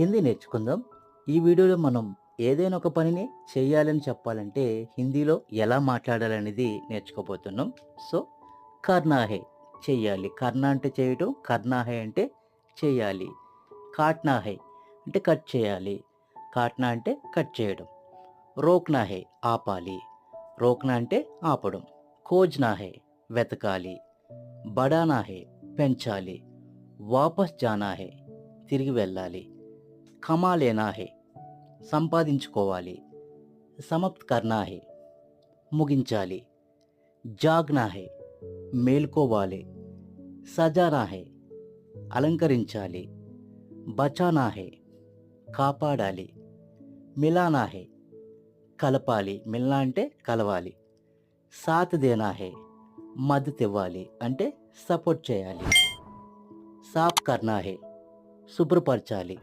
హిందీ నేర్చుకుందాం. ఈ వీడియోలో మనం ఏదైనా ఒక పనిని చేయాలని చెప్పాలంటే హిందీలో ఎలా మాట్లాడాలనేది నేర్చుకోబోతున్నాం. సో, కర్నా హై చెయ్యాలి. కర్నా అంటే చేయటం, కర్నా హై అంటే చేయాలి. కాట్నా హై అంటే కట్ చేయాలి. కాట్నా అంటే కట్ చేయడం. రోక్నా హై ఆపాలి. రోక్నా అంటే ఆపడం. ఖోజ్నా హై వెతకాలి. బడానా హై పెంచాలి. వాపస్ జానా హై తిరిగి వెళ్ళాలి. కమా లేనా హై సంపాదించుకోవాలి. సమాప్త్ కర్నా హై ముగించాలి. జాగ్నా హై మేల్కోవాలి. సజానా హై అలంకరించాలి. బచానా హై కాపాడాలి. మిలానా హై కలపాలి. మిల్నా అంటే కలవాలి. సాత్ దేనా హై మద్దతు ఇవ్వాలి అంటే సపోర్ట్ చేయాలి. సాఫ్ కర్నా హై శుభ్రపరచాలి.